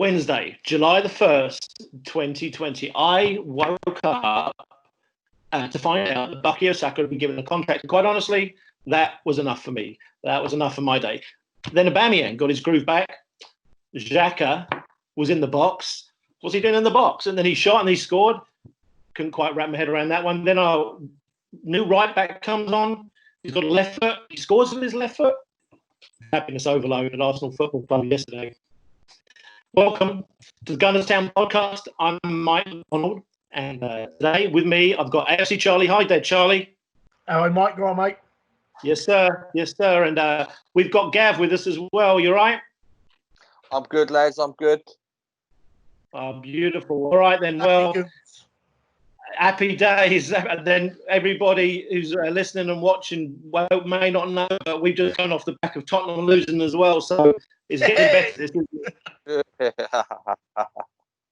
Wednesday, July the 1st, 2020, I woke up to find out that Bukayo Saka had been given a contract. And quite honestly, that was enough for me. That was enough for my day. Then Aubameyang got his groove back. Xhaka was in the box. What's he doing in the box? And then he shot and he scored. Couldn't quite wrap my head around that one. Then our new right back comes on. He's got a left foot. He scores with his left foot. Happiness overload at Arsenal Football Club yesterday. Welcome to the Gunners Town podcast. I'm Mike Donald, and today with me I've got AFC Charlie. Hi there, Charlie. Hello, Mike. You all right, mate? Yes, sir. Yes, sir. And we've got Gav with us as well. You all right? I'm good, lads. I'm good. Oh, beautiful. All right, then. Well, happy days. Then everybody who's listening and watching may not know, but we've just gone off the back of Tottenham losing as well. So it's getting better.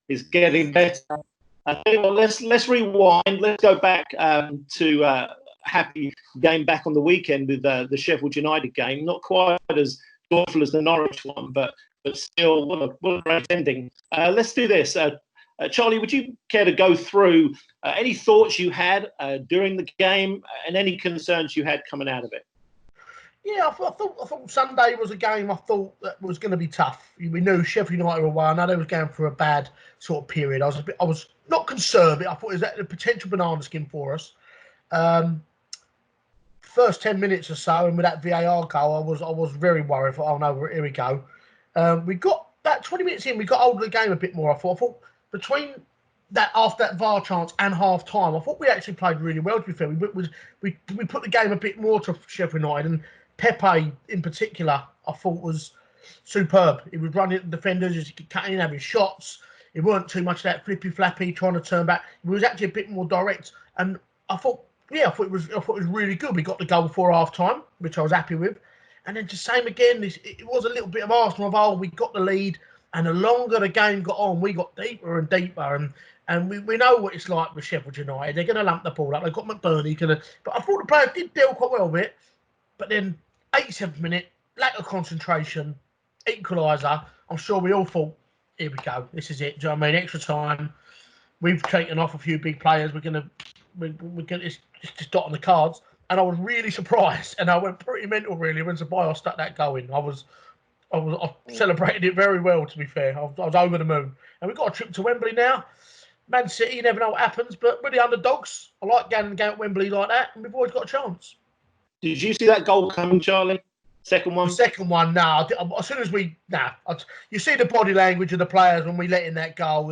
It's getting better. Well, let's rewind. Let's go back to happy game back on the weekend with the Sheffield United game. Not quite as joyful as the Norwich one, but still, what a great ending. Let's do this. Charlie, would you care to go through any thoughts you had during the game and any concerns you had coming out of it? Yeah, I thought Sunday was a game I thought that was going to be tough. We knew Sheffield United were away. I know they was going through a bad sort of period. I was not concerned. I thought it was a potential banana skin for us. First 10 minutes or so, and with that VAR goal, I was very worried. I thought, oh no, here we go. We got that 20 minutes in. We got hold of the game a bit more. I thought between that after that VAR chance and half time, I thought we actually played really well. To be fair, we put the game a bit more to Sheffield United, and Pepe in particular, I thought was superb. He was running at the defenders, he was cutting in, having shots. It weren't too much of that flippy flappy trying to turn back. He was actually a bit more direct, and I thought it was really good. We got the goal before half time, which I was happy with, and then just same again. It was a little bit of Arsenal of old. We got the lead, and the longer the game got on, we got deeper and deeper, and we know what it's like with Sheffield United. They're going to lump the ball up. They've got McBurney, but I thought the players did deal quite well with it. But then 87th minute, lack of concentration, equaliser. I'm sure we all thought, here we go, this is it. Do you know what I mean? Extra time. We've taken off a few big players. We're gonna it's just dot on the cards. And I was really surprised, and I went pretty mental really when Ceballos stuck that goal in. I celebrated it very well, to be fair. I was over the moon. And we've got a trip to Wembley now. Man City, you never know what happens, but we're the underdogs. I like going at Wembley like that, and we've always got a chance. Did you see that goal coming, Charlie? Second one? The second one, no. As soon as you see the body language of the players when we let in that goal.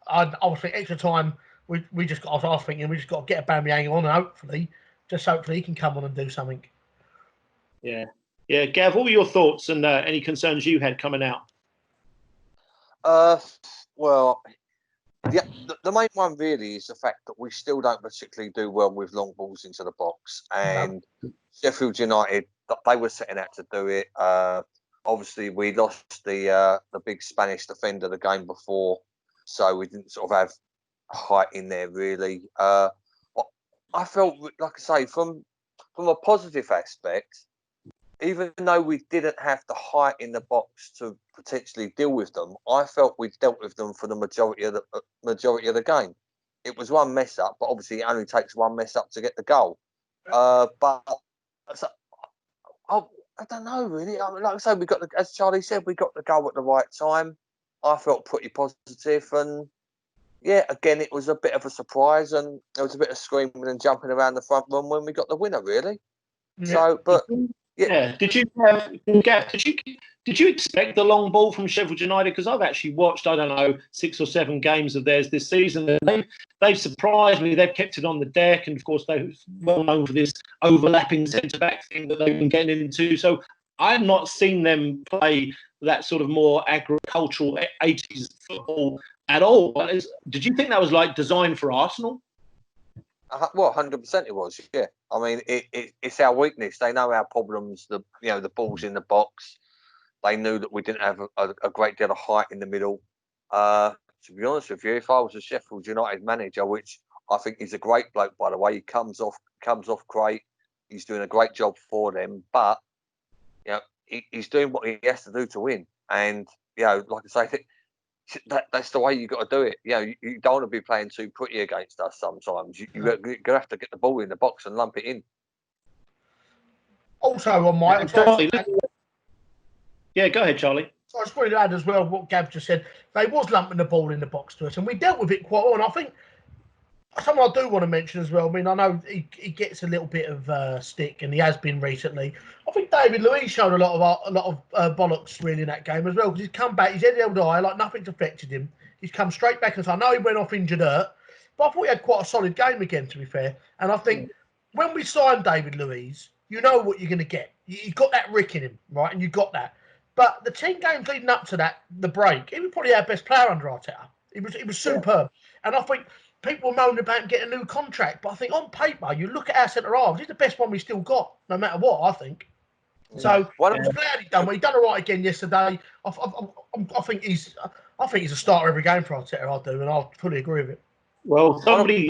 I was thinking extra time. I was thinking we just got to get Aubameyang on, and hopefully he can come on and do something. Yeah. Gav, what were your thoughts and any concerns you had coming out? Well, the main one really is the fact that we still don't particularly do well with long balls into the box. And Sheffield United, they were setting out to do it. Obviously, we lost the big Spanish defender the game before, so we didn't sort of have height in there really. I felt, like I say, from a positive aspect, even though we didn't have the height in the box to potentially deal with them, I felt we dealt with them for the majority of the game. It was one mess up, but obviously it only takes one mess up to get the goal. But I don't know really. I mean, like I say, as Charlie said, we got the goal at the right time. I felt pretty positive, and yeah, again, it was a bit of a surprise, and there was a bit of screaming and jumping around the front room when we got the winner, really. Yeah. So, but. Yeah. Did you expect the long ball from Sheffield United? Because I've actually watched, 6 or 7 games of theirs this season, and they've surprised me. They've kept it on the deck, and of course they're well known for this overlapping centre back thing that they've been getting into. So I've not seen them play that sort of more agricultural 80s football at all. Did you think that was like designed for Arsenal? Well, 100% it was. Yeah, I mean, it's our weakness. They know our problems. The balls in the box. They knew that we didn't have a great deal of height in the middle. To be honest with you, if I was a Sheffield United manager, which I think he's a great bloke, by the way, he comes off great. He's doing a great job for them, but he's doing what he has to do to win. And like I say, that's the way you got to do it. You don't want to be playing too pretty against us sometimes. You're going to have to get the ball in the box and lump it in. Also, on my Charlie, yeah, go ahead, Charlie. I just wanted to add as well what Gav just said. They was lumping the ball in the box to us, and we dealt with it quite well. And I think something I do want to mention as well. I mean, I know he gets a little bit of stick, and he has been recently. I think David Luiz showed a lot of bollocks really in that game as well, because he's come back, he's held high, like nothing's affected him. He's come straight back, and so I know he went off injured hurt, but I thought he had quite a solid game again, to be fair. And I think when we signed David Luiz, you know what you're going to get. You got that Rick in him, right? And you got that. But the 10 games leading up to that, the break, he was probably our best player under Arteta. He was superb. And I think people moaning about him getting a new contract, but I think on paper, you look at our centre halves, he's the best one we still got, no matter what, I think. So I'm glad he done well. He done all right again yesterday. I think he's a starter every game for Arteta, I do, and I fully agree with it. Well, somebody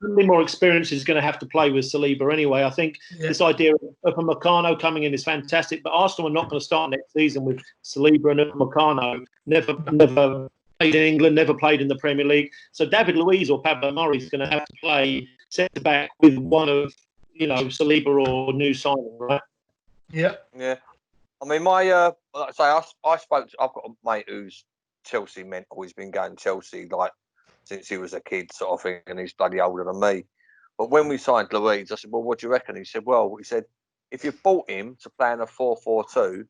more experience is going to have to play with Saliba anyway. I think this idea of Upamecano coming in is fantastic, but Arsenal are not going to start next season with Saliba and Upamecano. Never played in England, never played in the Premier League. So David Luiz or Pablo Murray is going to have to play centre back with one of Saliba or new signing, right? Yeah. I mean, like I say, I've got a mate who's Chelsea mental. He's been going Chelsea like since he was a kid, sort of thing, and he's bloody older than me. But when we signed Luiz, I said, "Well, what do you reckon?" He said, "If you bought him to play in a 4-4-2,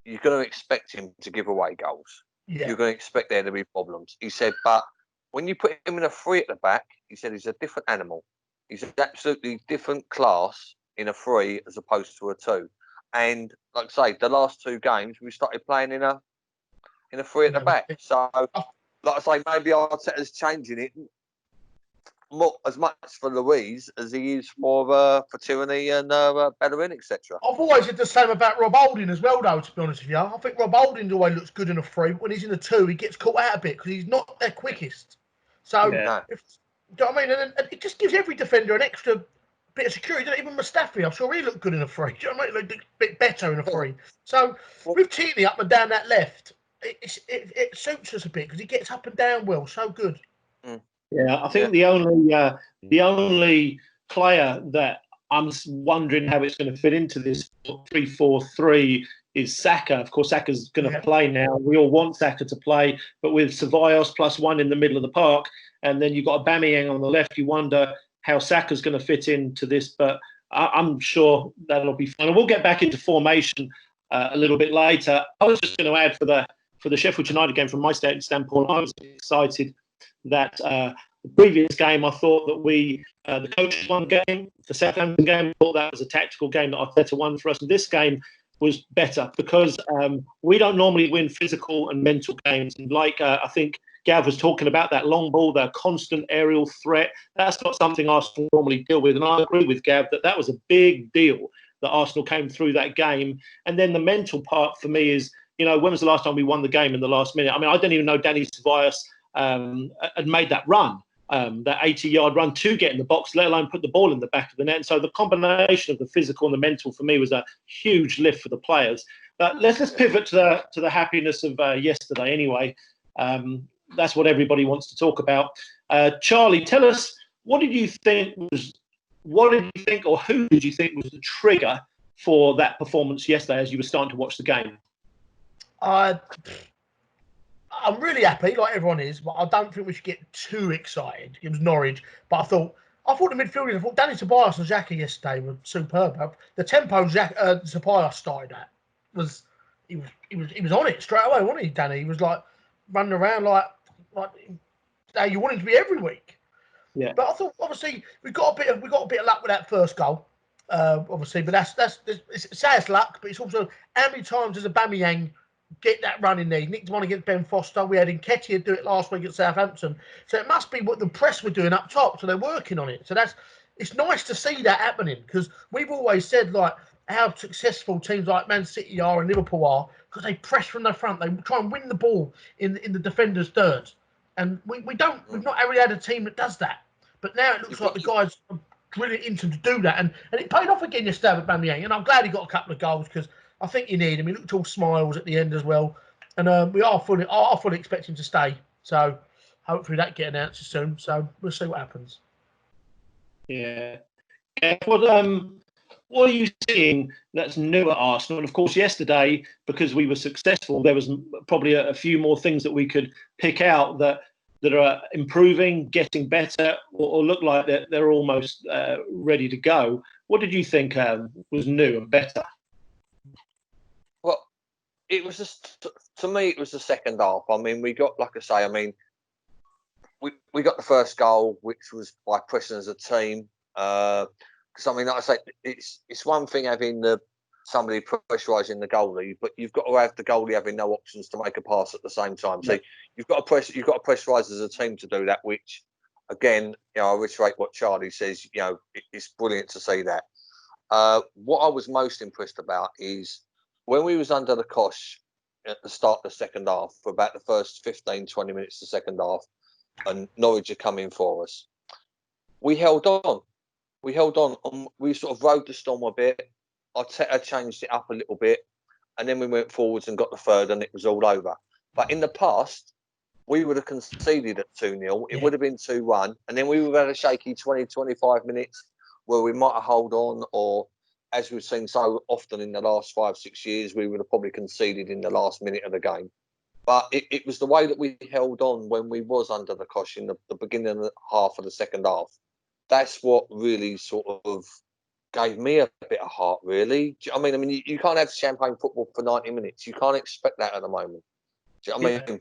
you're going to expect him to give away goals. Yeah. You're going to expect there to be problems." He said, "But when you put him in a 3 at the back," he said, "he's a different animal. He's an absolutely different class in a 3 as opposed to a 2. And like I say, the last 2 games we started playing in a 3 at the back. So, like I say, maybe Arteta's changing it not as much for Luiz as he is for Tierney and Bellerin, etc. I've always said the same about Rob Holding as well, though, to be honest with you. I think Rob Holding always looks good in a 3, but when he's in a 2, he gets caught out a bit because he's not their quickest. So, do you know what I mean? And it just gives every defender an extra bit of security. Even Mustafi, I'm sure he looked good in a 3. Do you know what I mean? He looked a bit better in a 3. So, with Tierney up and down that left, it suits us a bit because he gets up and down well. So good. Yeah, I think the only player that I'm wondering how it's going to fit into this 3-4-3 is Saka. Of course, Saka's going to play now. We all want Saka to play, but with Ceballos +1 in the middle of the park, and then you've got Aubameyang on the left, you wonder how Saka's going to fit into this. But I'm sure that'll be fine. And we'll get back into formation a little bit later. I was just going to add for the Sheffield United game, from my standpoint, I was excited that the previous game, I thought that the coaches won the game. The Southampton game, I thought that was a tactical game that Arteta won for us. And this game was better because we don't normally win physical and mental games. And like I think Gav was talking about, that long ball, that constant aerial threat, that's not something Arsenal normally deal with. And I agree with Gav that was a big deal that Arsenal came through that game. And then the mental part for me is, when was the last time we won the game in the last minute? I mean, I didn't even know Danny Ceballos had made that run, that 80-yard run to get in the box, let alone put the ball in the back of the net. And so the combination of the physical and the mental for me was a huge lift for the players. Let's pivot to the happiness of yesterday anyway. That's what everybody wants to talk about. Charlie, tell us, what did you think, or who did you think was the trigger for that performance yesterday as you were starting to watch the game? I'm really happy, like everyone is, but I don't think we should get too excited. It was Norwich, but I thought the midfielders, Danny Ceballos and Xhaka yesterday were superb. The tempo Ceballos started at was he was on it straight away, wasn't he, Danny? He was like running around like how you want him to be every week. Yeah. But I thought obviously we got a bit of luck with that first goal. Obviously, but it's luck, but it's also how many times does Aubameyang get that run in there? He nicked one against Ben Foster. We had Nketiah do it last week at Southampton. So it must be what the press were doing up top. So they're working on it. So it's nice to see that happening, because we've always said like how successful teams like Man City are and Liverpool are, because they press from the front. They try and win the ball in the defender's thirds. And we've not really had a team that does that. But now it looks like the guys are brilliant into to do that. And it paid off again yesterday with Aubameyang. And I'm glad he got a couple of goals, because I think you need him. He looked all smiles at the end as well. And we are fully expecting to stay. So hopefully that get announced soon. So we'll see what happens. Yeah. What are you seeing that's new at Arsenal? And of course, yesterday, because we were successful, there was probably a few more things that we could pick out that are improving, getting better, or look like they're almost ready to go. What did you think was new and better? Well, it was just, to me, it was the second half. I mean, we got, like I say, we got the first goal, which was by pressing as a team. Because I mean, like I say, it's one thing having somebody pressurising the goalie, but you've got to have the goalie having no options to make a pass at the same time. So you've got to pressurise as a team to do that. Which, again, I reiterate what Charlie says. It's brilliant to see that. What I was most impressed about is when we was under the cosh at the start of the second half for about the first 15, 20 minutes of the second half, and Norwich had come in for us. We held on. We sort of rode the storm a bit. I changed it up a little bit, and then we went forwards and got the third, and it was all over. But in the past, we would have conceded at 2-0. It would have been 2-1, and then we would have had a shaky 20, 25 minutes where we might have held on, or as we've seen so often in the last 5-6 years, we would have probably conceded in the last minute of the game. But it was the way that we held on when we was under the cosh in the beginning of the half of the second half. That's what really sort of gave me a bit of heart, really. Do you know what I mean? You can't have champagne football for 90 minutes. You can't expect that at the moment. Do you know what I mean?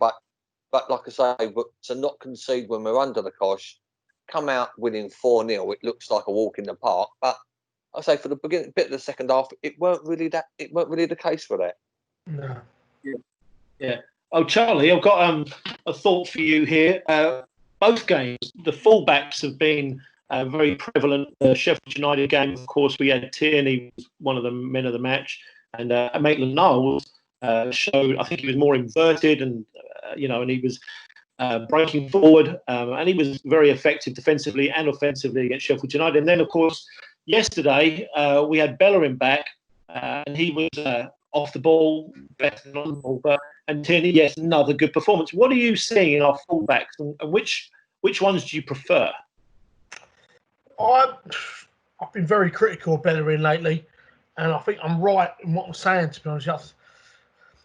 But like I say, to not concede when we're under the cosh, come out winning 4-0, it looks like a walk in the park. But I say for the beginning bit of the second half, it weren't really the case for that. No. Yeah. Oh, Charlie, I've got a thought for you here. Both games, the fullbacks have been very prevalent. The Sheffield United game, of course, we had Tierney, one of the men of the match, and Maitland-Niles showed. I think he was more inverted, and and he was breaking forward, and he was very effective defensively and offensively against Sheffield United. And then, of course, yesterday we had Bellerin back, and he was off the ball, better than on the ball. And Tierney, yes, another good performance. What are you seeing in our fullbacks, and which ones do you prefer? I've been very critical of Bellerin lately, and I think I'm right in what I'm saying, to be honest.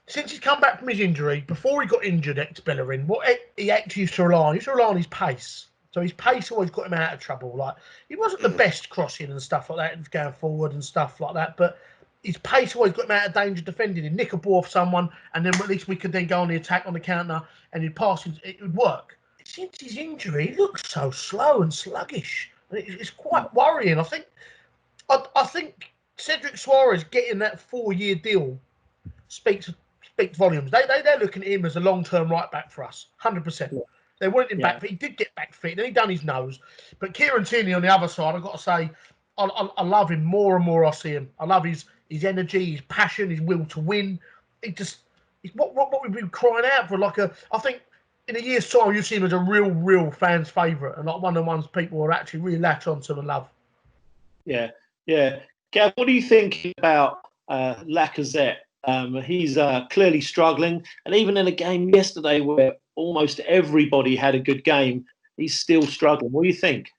Since he's come back from his injury, before he got injured, ex-Bellerin, what he actually used to rely on his pace. So his pace always got him out of trouble. Like, he wasn't the best crossing and stuff like that, going forward and stuff like that, but his pace always got him out of danger defending. He'd nick a ball off someone, and then at least we could then go on the attack on the counter, and he'd pass, it would work. Since his injury, he looks so slow and sluggish. It's quite worrying. I think Cedric Suarez getting that 4-year deal speaks volumes. They're looking at him as a long-term right back for us, 100%. They wanted him back, but he did get back fit. Then he done his nose. But Kieran Tierney on the other side, I've got to say, I love him more and more. I see him. I love his energy, his passion, his will to win. It's what we've been crying out for. I think in a year's time, you'll see him as a real fans' favourite, and like one of the ones people are actually really latch onto and love. Yeah. Gav, what do you think about Lacazette? He's clearly struggling, and even in a game yesterday where almost everybody had a good game, he's still struggling. What do you think?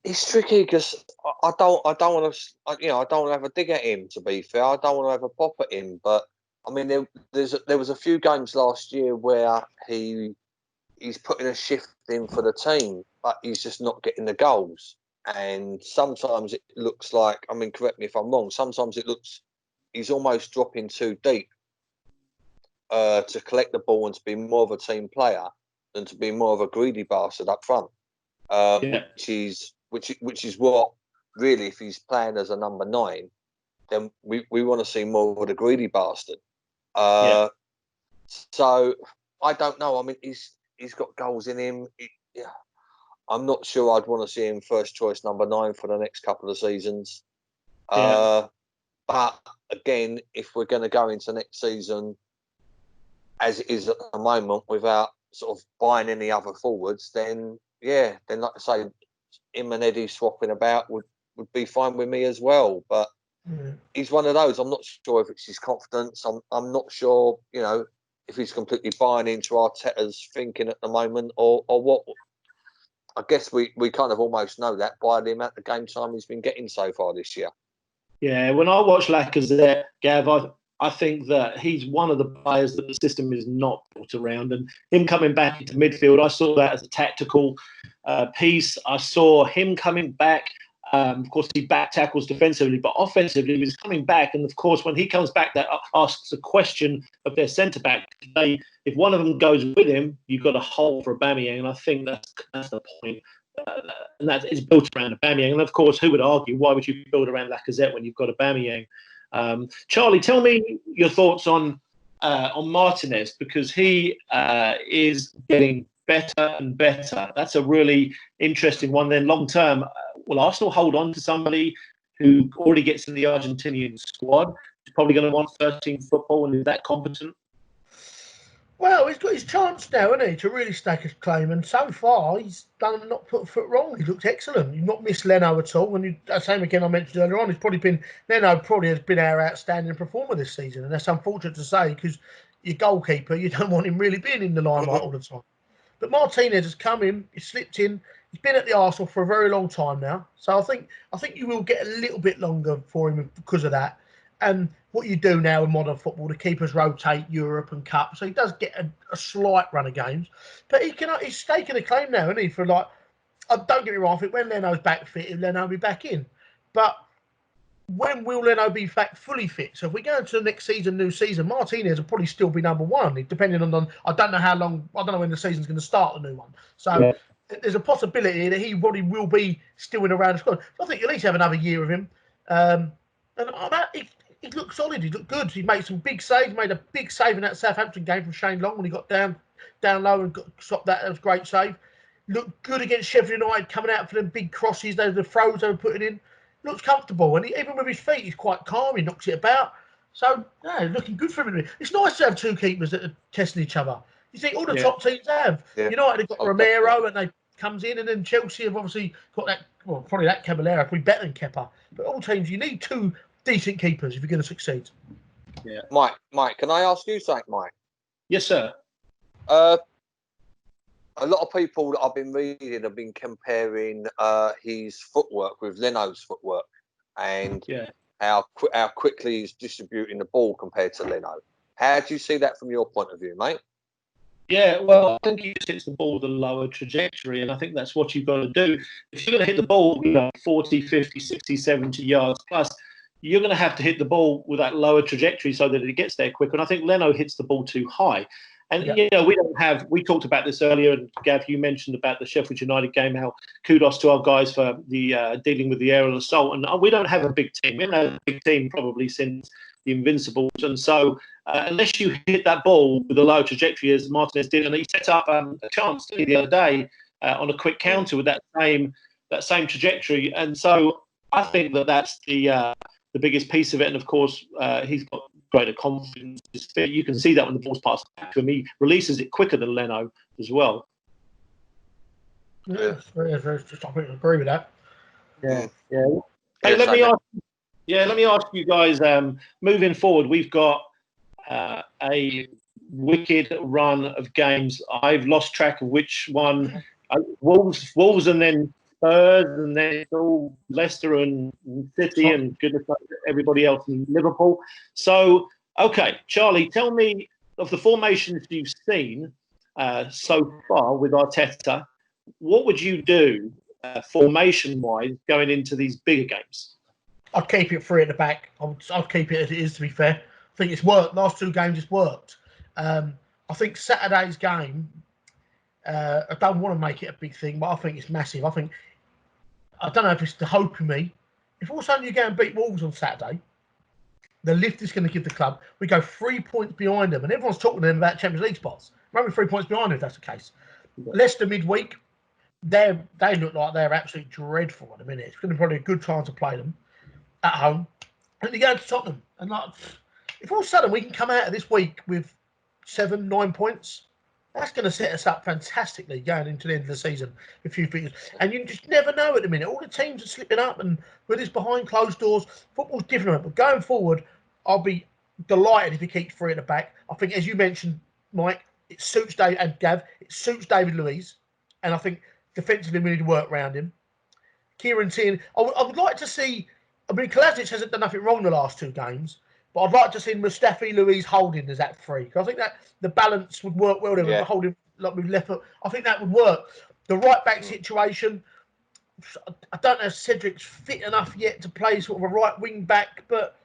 It's tricky because I don't want to, I don't want to have a dig at him. To be fair, I don't want to have a pop at him. But I mean, there was a few games last year where he's putting a shift in for the team, but he's just not getting the goals. And sometimes it looks like, I mean, correct me if I'm wrong. Sometimes it looks he's almost dropping too deep to collect the ball and to be more of a team player than to be more of a greedy bastard up front. Which is what really, if he's playing as a number 9, then we want to see more of the greedy bastard. So I don't know. I mean, he's got goals in him. I'm not sure I'd want to see him first choice number 9 for the next couple of seasons. But again, if we're going to go into next season as it is at the moment without sort of buying any other forwards, then like I say, him and Eddie swapping about would be fine with me as well. But he's one of those. I'm not sure if it's his confidence. I'm not sure, if he's completely buying into Arteta's thinking at the moment or what. I guess we kind of almost know that by the amount of game time he's been getting so far this year. Yeah, when I watch Lacazette, Gav, I think that he's one of the players that the system is not built around. And him coming back into midfield, I saw that as a tactical piece. I saw him coming back. Of course, he back tackles defensively, but offensively, he was coming back. And of course, when he comes back, that asks a question of their centre back. If one of them goes with him, you've got a hole for Aubameyang, and I think that's the point. And that is built around Aubameyang. And of course, who would argue why would you build around Lacazette when you've got Aubameyang? Charlie, tell me your thoughts on Martinez, because he is getting better and better. That's a really interesting one. Then long term, will Arsenal hold on to somebody who already gets in the Argentinian squad? He's probably going to want 13 football and is that competent. Well, he's got his chance now, hasn't he, to really stake his claim. And so far, he's done not put a foot wrong. He looks excellent. You've not missed Leno at all. And same again I mentioned earlier on, Leno probably has been our outstanding performer this season. And that's unfortunate to say because your goalkeeper, you don't want him really being in the limelight all the time. But Martinez has come in, he's slipped in. He's been at the Arsenal for a very long time now. So I think you will get a little bit longer for him because of that. And what you do now in modern football, the keepers rotate Europe and Cup, so he does get a slight run of games. But he's staking a claim now, isn't he? For don't get me wrong, I think when Leno's back fit, Leno will be back in. But when will Leno be back fully fit? So if we go into the next season, new season, Martinez will probably still be number one, depending on I don't know how long. I don't know when the season's going to start, the new one. So there's a possibility that he probably will be still in around the squad. So I think you'll at least have another year of him. He looked solid. He looked good. He made some big saves. He made a big save in that Southampton game from Shane Long when he got down low and stopped that. That was a great save. Looked good against Sheffield United, coming out for them big crosses. Those the throws they were putting in. Looks comfortable, and even with his feet, he's quite calm. He knocks it about. So, looking good for him. It's nice to have two keepers that are testing each other. You think all the top teams have. Yeah. United have got Romero, and they comes in, and then Chelsea have obviously got that. Well, probably that Caballero, probably better than Kepa. But all teams, you need two decent keepers if you're going to succeed. Yeah, Mike, can I ask you something, Mike? Yes, sir. A lot of people that I've been reading have been comparing his footwork with Leno's footwork and how quickly he's distributing the ball compared to Leno. How do you see that from your point of view, mate? Yeah, well, I think he just hits the ball with a lower trajectory, and I think that's what you've got to do. If you're going to hit the ball, 40, 50, 60, 70 yards plus, you're going to have to hit the ball with that lower trajectory so that it gets there quicker. And I think Leno hits the ball too high. And, we talked about this earlier, and Gav, you mentioned about the Sheffield United game, how kudos to our guys for the dealing with the aerial assault. And we don't have a big team. We haven't had a big team probably since the Invincibles. And so unless you hit that ball with a low trajectory, as Martinez did, and he set up a chance the other day on a quick counter with that same trajectory. And so I think that's the biggest piece of it. And of course, he's got greater confidence. You can see that when the ball's passed back to him. He releases it quicker than Leno as well. Yeah, I agree with that. Yeah. Hey, let me ask you guys. Moving forward, we've got a wicked run of games. I've lost track of which one. Wolves, and then Spurs, and then it's all Leicester and City, and goodness knows everybody else in Liverpool. So, okay, Charlie, tell me of the formations you've seen so far with Arteta. What would you do formation-wise going into these bigger games? I'd keep it free at the back. I'd keep it as it is, to be fair. I think it's worked. Last two games, it's worked. I think Saturday's game, I don't want to make it a big thing, but I think it's massive. I don't know if it's the hope in me. If all of a sudden you go and beat Wolves on Saturday, the lift is going to give the club. We go 3 points behind them, and everyone's talking to them about Champions League spots. Remember, 3 points behind them, if that's the case. Yeah. Leicester midweek, they look like they're absolutely dreadful at the minute. It's going to be probably a good time to play them at home. And you go to Tottenham, and if all of a sudden we can come out of this week with 7, 9 points, That's going to set us up fantastically going into the end of the season. A few things, and you just never know at the minute. All the teams are slipping up, and with this behind closed doors, football's different. But going forward, I'll be delighted if he keeps three at the back. I think, as you mentioned, Mike, it suits Dave and Gav. It suits David Luiz, and I think defensively we need to work around him. Kieran Tierney, I would like to see. I mean, Kolasinac hasn't done nothing wrong the last two games, but I'd like to see Mustafi, Luiz, Holding as that three, because I think that the balance would work well there with Holding like with left foot. I think that would work. The right back situation, I don't know if Cedric's fit enough yet to play sort of a right wing back, but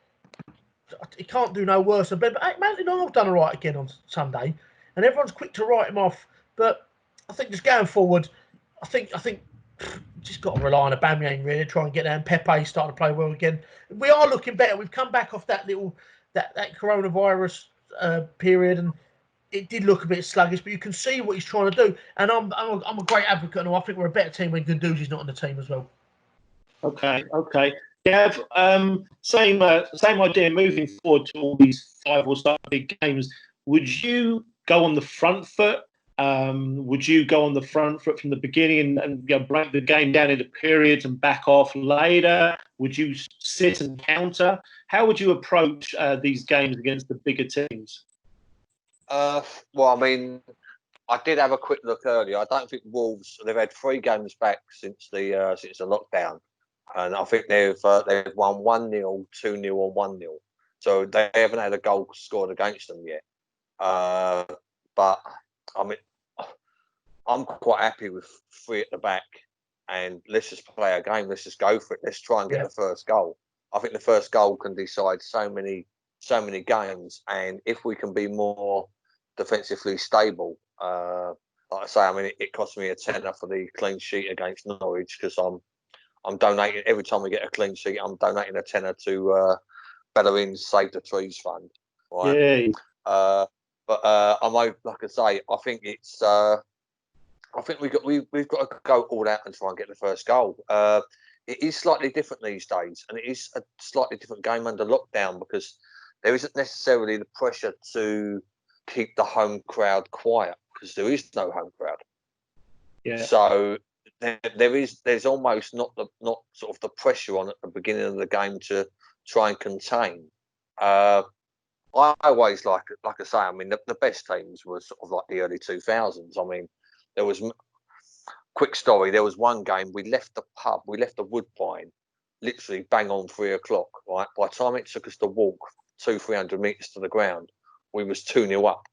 he can't do no worse than Ben. But hey, Maitland-Niles done all right again on Sunday, and everyone's quick to write him off. But I think just going forward, I think just got to rely on Aubameyang really, try and get there. And Pepe starting to play well again. We are looking better. We've come back off that little that coronavirus period, and it did look a bit sluggish. But you can see what he's trying to do. And I'm a great advocate, and I think we're a better team when Guendouzi's not on the team as well. Okay. Gav, same idea. Moving forward to all these 5 or so big games, would you go on the front foot? Would you go on the front foot from the beginning and break the game down into periods and back off later? Would you sit and counter? How would you approach these games against the bigger teams? Well, I mean, I did have a quick look earlier. I don't think Wolves, they've had 3 games back since the lockdown, and I think they've won 1-0, 2-0, or 1-0. So they haven't had a goal scored against them yet. But I mean, I'm quite happy with 3 at the back, and let's just play a game. Let's just go for it. Let's try and get the first goal. I think the first goal can decide so many games, and if we can be more defensively stable, like I say, I mean, it cost me a tenner for the clean sheet against Norwich, because I'm donating every time we get a clean sheet. I'm donating a tenner to Bellerin's Save the Trees Fund. Right? Yeah. But I'm like I say, I think it's. I think we've got to go all out and try and get the first goal. It is slightly different these days, and it is a slightly different game under lockdown, because there isn't necessarily the pressure to keep the home crowd quiet, because there is no home crowd. Yeah. So there's almost not sort of the pressure on at the beginning of the game to try and contain. I always like I say, I mean, the best teams were sort of like the early 2000s. I mean, there was, quick story, there was one game, we left the pub, we left the Woodbine, literally bang on 3 o'clock, right? By the time it took us to walk 200-300 metres to the ground, we was 2-0 up.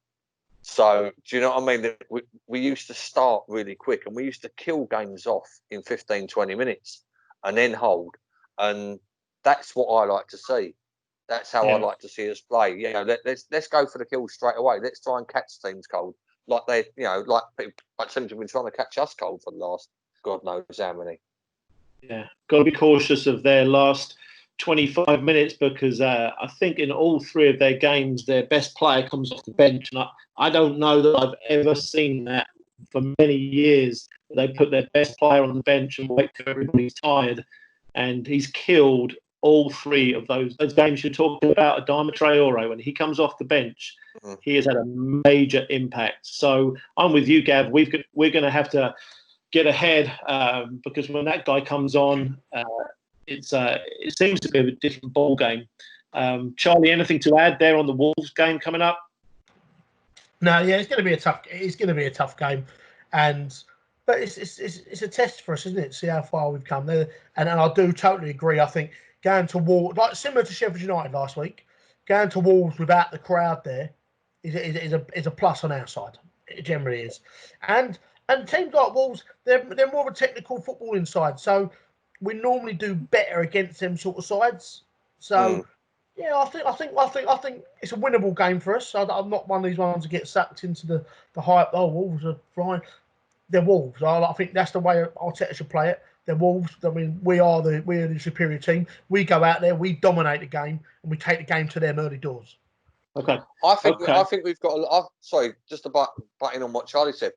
So, do you know what I mean? We used to start really quick, and we used to kill games off in 15-20 minutes and then hold. And that's what I like to see. That's how I like to see us play. You know, let's go for the kill straight away. Let's try and catch teams cold, like they, like teams have been trying to catch us cold for the last God knows how many. Yeah, got to be cautious of their last 25 minutes, because I think in all 3 of their games, their best player comes off the bench, and I don't know that I've ever seen that for many years. They put their best player on the bench and wait till everybody's tired, and he's killed all 3 of those games you're talking about. Adama Traore, when he comes off the bench, he has had a major impact. So I'm with you, Gav. We're going to have to get ahead, because when that guy comes on, it seems to be a different ball game. Charlie, anything to add there on the Wolves game coming up? No, yeah, it's going to be a tough game, but it's a test for us, isn't it? See how far we've come there, and I do totally agree. I think going to Wolves, like similar to Sheffield United last week, going to Wolves without the crowd there is a plus on our side. It generally is, and teams like Wolves, they're more of a technical footballing side, so we normally do better against them sort of sides. So yeah, I think it's a winnable game for us. I'm not one of these ones that get sucked into the hype. Oh, Wolves are flying. They're Wolves. I think that's the way Arteta should play it. They're Wolves. I mean, we are the superior team. We go out there, we dominate the game, and we take the game to them early doors. Okay. I think we've got a lot. Sorry, just about butting on what Charlie said.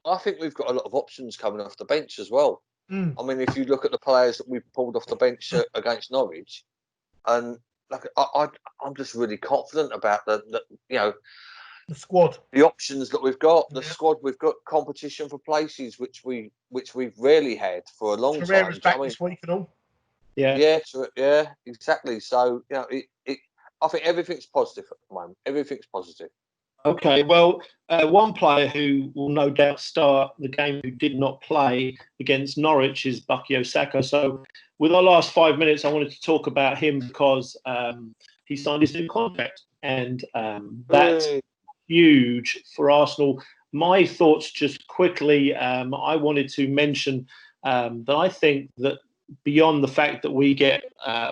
I think we've got a lot of options coming off the bench as well. I mean, if you look at the players that we've pulled off the bench against Norwich, and like I'm just really confident about the The squad, the options that we've got, the squad we've got, competition for places which we've rarely had for a long time. Carrera's back this week and all. Yeah, Yeah, exactly. So I think everything's positive at the moment. Everything's positive. Okay, well, one player who will no doubt start the game who did not play against Norwich is Bukayo Saka. So, with our last 5 minutes, I wanted to talk about him because he signed his new contract, and that's huge for Arsenal. My thoughts, just quickly, I wanted to mention that I think that beyond the fact that we get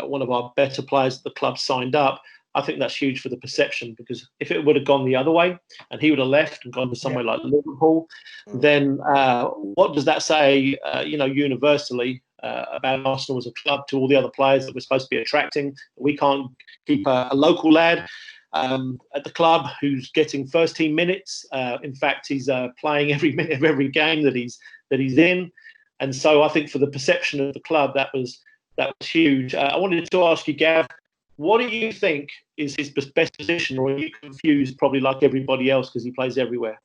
one of our better players at the club signed up, I think that's huge for the perception, because if it would have gone the other way and he would have left and gone to somewhere like Liverpool, then what does that say, universally about Arsenal as a club to all the other players that we're supposed to be attracting? We can't keep a local lad at the club who's getting first team minutes. In fact, he's playing every minute of every game that he's in. And so I think for the perception of the club, that was huge. I wanted to ask you, Gav, what do you think is his best position, or are you confused, probably like everybody else, because he plays everywhere?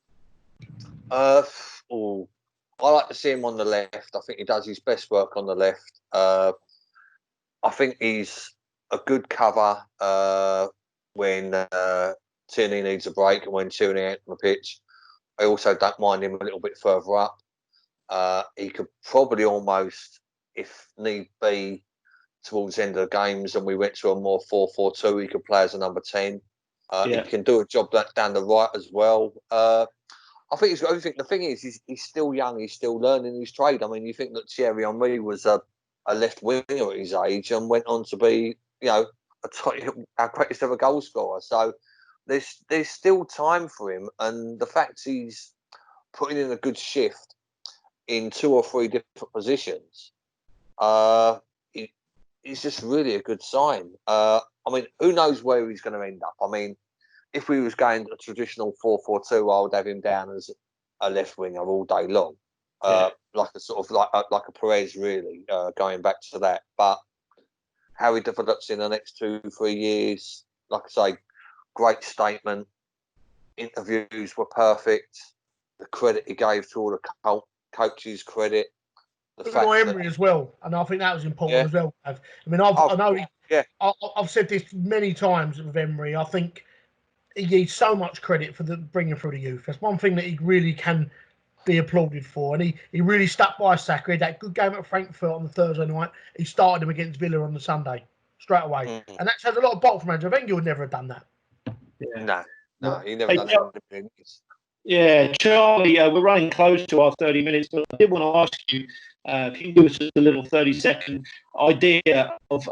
I like to see him on the left. I think he does his best work on the left. I think he's a good cover when Tierney needs a break and when Tierney out on the pitch. I also don't mind him a little bit further up. He could probably almost, if need be, towards the end of the games and we went to a more 4-4-2, he could play as a number 10. He can do a job down the right as well. I think he's got everything. The thing is, he's still young. He's still learning his trade. I mean, you think that Thierry Henry was a left winger at his age and went on to be, our greatest ever goal scorer. So there's still time for him. And the fact he's putting in a good shift in 2 or 3 different positions, it's just really a good sign. I mean, who knows where he's going to end up? I mean, if we was going a traditional 4-4-2, I would have him down as a left winger all day long, like a sort of like a Perez, really, going back to that. But how he develops in the next 2-3 years, like I say, great statement. Interviews were perfect. The credit he gave to all the coaches, credit. Emery as well, and I think that was important as well. I mean, I've said this many times with Emery. I think he needs so much credit for the bringing through the youth. That's one thing that he really can be applauded for, and he really stuck by Saka. He had that good game at Frankfurt on the Thursday night. He started him against Villa on the Sunday straight away, and that shows a lot of bolt from Andrew Wenger. Would never have done that. No, he never done that. Yeah, Charlie, we're running close to our 30 minutes, but I did want to ask you, if you can give us just a little 30-second idea of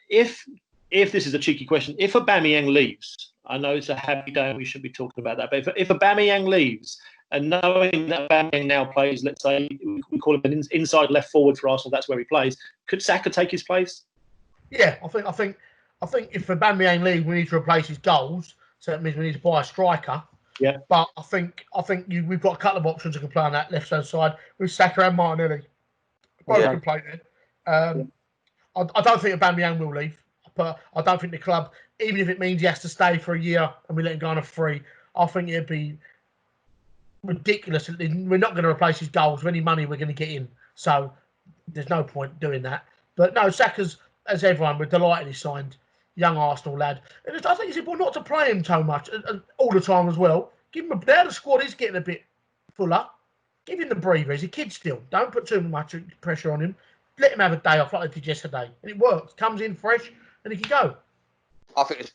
if this is a cheeky question, if Aubameyang leaves, I know it's a happy day and we should be talking about that, but if Aubameyang leaves, and knowing that Aubameyang now plays, let's say, we call him an inside left forward for Arsenal, that's where he plays, could Saka take his place? Yeah, I think if Aubameyang leaves, we need to replace his goals, so that means we need to buy a striker. Yeah, but I think we've got a couple of options that can play on that left-hand side with Saka and Martinelli. Both can play there. I don't think Aubameyang will leave, but I don't think the club, even if it means he has to stay for a year and we let him go on a free, I think it'd be ridiculous. We're not going to replace his goals with any money we're going to get in, so there's no point doing that. But no, Saka's, as everyone, we're delighted he signed. Young Arsenal lad. And I think it's important not to play him so much all the time as well. Give him now the squad is getting a bit fuller. Give him the breather. He's a kid still. Don't put too much pressure on him. Let him have a day off like they did yesterday. And it works. Comes in fresh and he can go. I think it's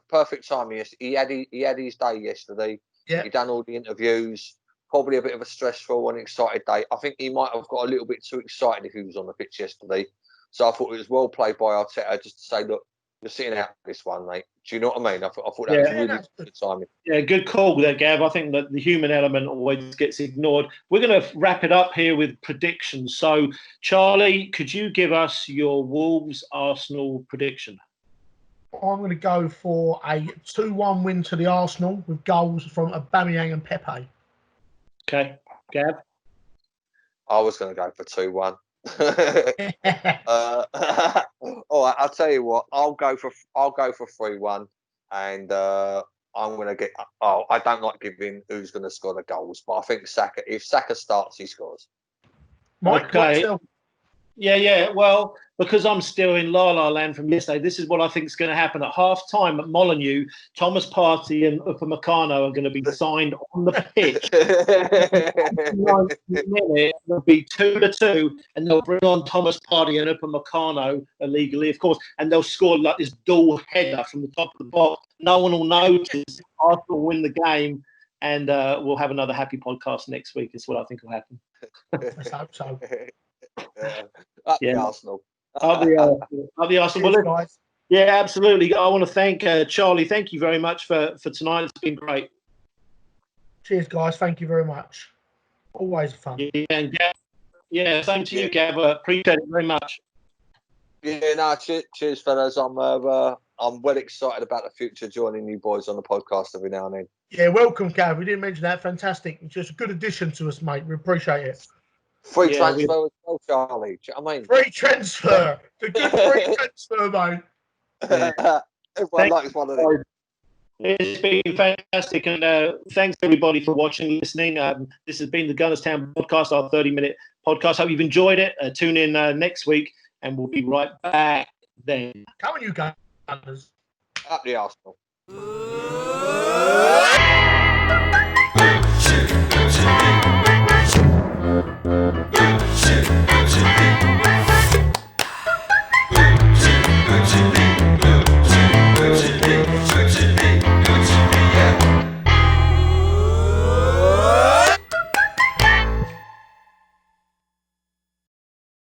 perfect timing. He had his day yesterday. Yeah. He done all the interviews. Probably a bit of a stressful and excited day. I think he might have got a little bit too excited if he was on the pitch yesterday. So I thought it was well played by Arteta just to say, look, you're sitting out this one, mate. Do you know what I mean? I thought that was really good timing. Yeah, good call there, Gav. I think that the human element always gets ignored. We're going to wrap it up here with predictions. So, Charlie, could you give us your Wolves-Arsenal prediction? I'm going to go for a 2-1 win to the Arsenal with goals from Aubameyang and Pepe. Okay, Gav? I was going to go for 2-1. All right, I'll tell you what. I'll go for 3-1, and I'm going to get. Oh, I don't like giving who's going to score the goals, but I think if Saka starts, he scores. Mike, Okay. Yeah. Well, because I'm still in La La Land from yesterday, this is what I think is going to happen at half time at Molineux. Thomas Partey and Upamecano are going to be signed on the pitch. It'll be 2-2, and they'll bring on Thomas Partey and Upamecano illegally, of course, and they'll score like this dual header from the top of the box. No one will notice. Arsenal will win the game, and we'll have another happy podcast next week. Is what I think will happen. Let's hope so. Up the Arsenal. Up the Arsenal. Cheers, guys. Yeah, absolutely. I want to thank Charlie. Thank you very much for tonight. It's been great. Cheers, guys. Thank you very much. Always fun. Yeah, and Gav, same to you, Gav. Appreciate it very much. Yeah, no, cheers, fellas. I'm well excited about the future, joining you boys on the podcast every now and then. Yeah, welcome, Gav. We didn't mention that. Fantastic. It's just a good addition to us, mate. We appreciate it. Free transfer as well, Charlie. Do you know what I mean? Free transfer. The good free transfer, mate. Everyone likes one of them. It's been fantastic, and thanks everybody for watching, listening. This has been the Gunners Town podcast, our 30-minute podcast. Hope you've enjoyed it. Tune in next week, and we'll be right back then. Come on, you Gunners. Up the Arsenal. Chicken.